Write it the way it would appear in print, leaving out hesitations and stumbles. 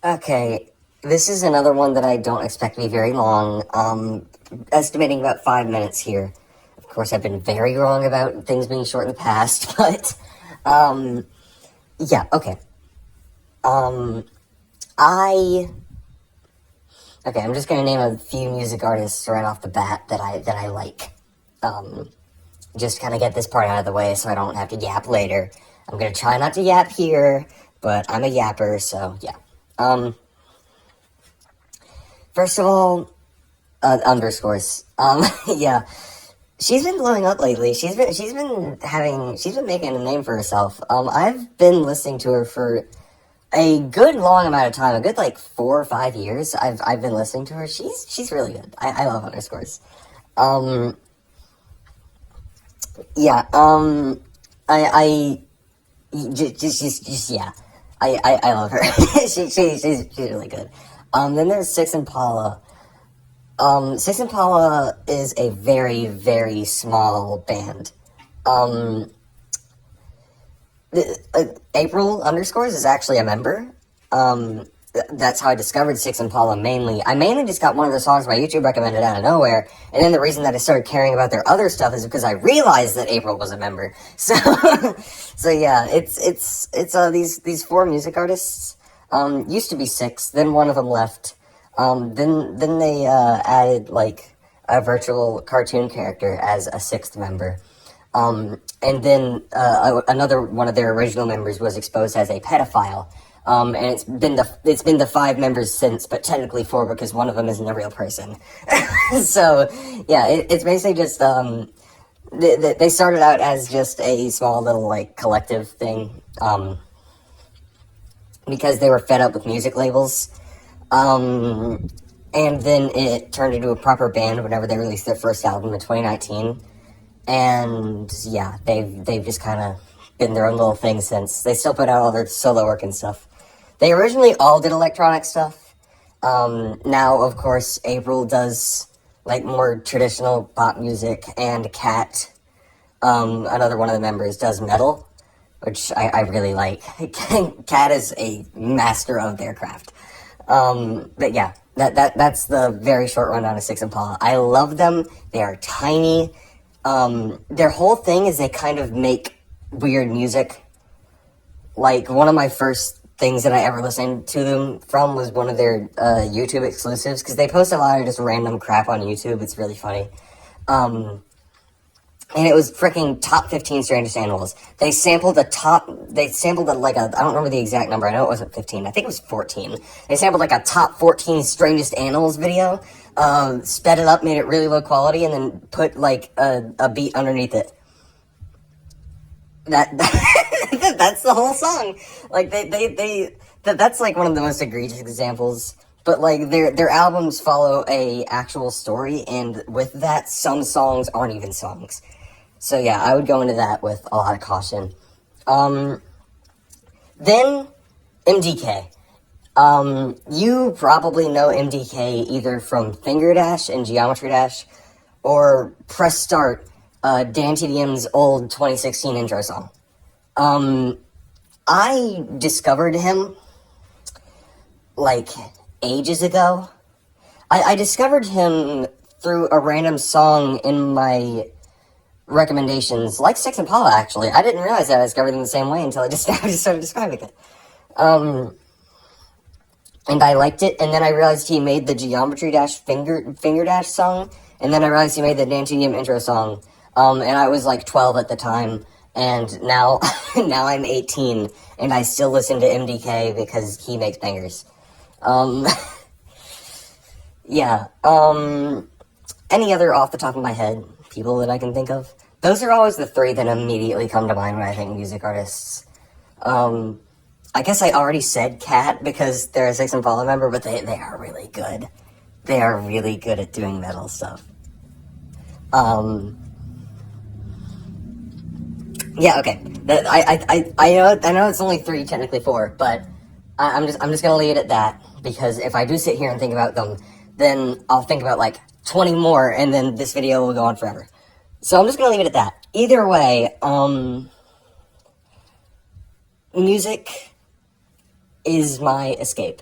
Okay, this is another one that I don't expect to be very long. Estimating about 5 minutes here. Of course, I've been very wrong about things being short in the past, but, yeah, okay. Um, I, okay, I'm just gonna name a few music artists right off the bat that I like. Um, just kind of get this part out of the way so I don't have to yap later. I'm gonna try not to yap here, but I'm a yapper, so yeah. Um, First of all, underscores. Yeah, she's been blowing up lately. She's been making a name for herself. I've been listening to her for a good long amount of time, a good like 4 or 5 years. I've been listening to her. She's really good. I love underscores. Um, yeah. Just yeah. I love her. She's really good. Then there's Six Impala. Six Impala is a very, very small band. Um, April underscores is actually a member. Um, that's how I discovered Six Impala mainly. I mainly just got one of their songs my YouTube recommended out of nowhere, and then the reason that I started caring about their other stuff is because I realized that April was a member. So, so yeah, it's these four music artists. Used to be six, then one of them left. Then they added like a virtual cartoon character as a sixth member. And then another one of their original members was exposed as a pedophile. And it's been the five members since, but technically four because one of them isn't a real person. So yeah, it's basically just they started out as just a small little like collective thing because they were fed up with music labels. Um, and then it turned into a proper band whenever they released their first album in 2019. And yeah, they've just kind of been their own little thing since. They still put out all their solo work and stuff. They originally all did electronic stuff. Now, of course, April does like more traditional pop music, and Kat, another one of the members, does metal, which I really like. Kat is a master of their craft. But yeah, that's the very short rundown of Six Impala. I love them. They are tiny. Their whole thing is they kind of make weird music. Like, one of my first things that I ever listened to them from was one of their YouTube exclusives, because they post a lot of just random crap on YouTube. It's really funny. And it was freaking top 15 strangest animals. They sampled I don't remember the exact number, I know it wasn't 15, I think it was 14. They sampled like a top 14 strangest animals video, sped it up, made it really low quality, and then put like a beat underneath it. That, that's the whole song. Like, that's like one of the most egregious examples. But like their albums follow a actual story, and with that, some songs aren't even songs. So yeah, I would go into that with a lot of caution. Then MDK. You probably know MDK either from Finger Dash and Geometry Dash, or Press Start, Dan TDM's old 2016 intro song. I discovered him like ages ago. I discovered him through a random song in my recommendations, like Six Impala, actually. I didn't realize that I discovered them the same way until I just started describing it. And I liked it, and then I realized he made the Geometry Dash Finger Dash song, and then I realized he made the Dantinium intro song, and I was like 12 at the time, and now, now I'm 18, and I still listen to MDK because he makes bangers. Um, yeah, any other off the top of my head people that I can think of? Those are always the three that immediately come to mind when I think music artists. I guess I already said Cat because they're a Six Impala member, but they are really good. They are really good at doing metal stuff. Um, yeah, okay. I know it's only three, technically four, but I'm just gonna leave it at that, because if I do sit here and think about them, then I'll think about like 20 more, and then this video will go on forever. So I'm just gonna leave it at that. Either way, music is my escape.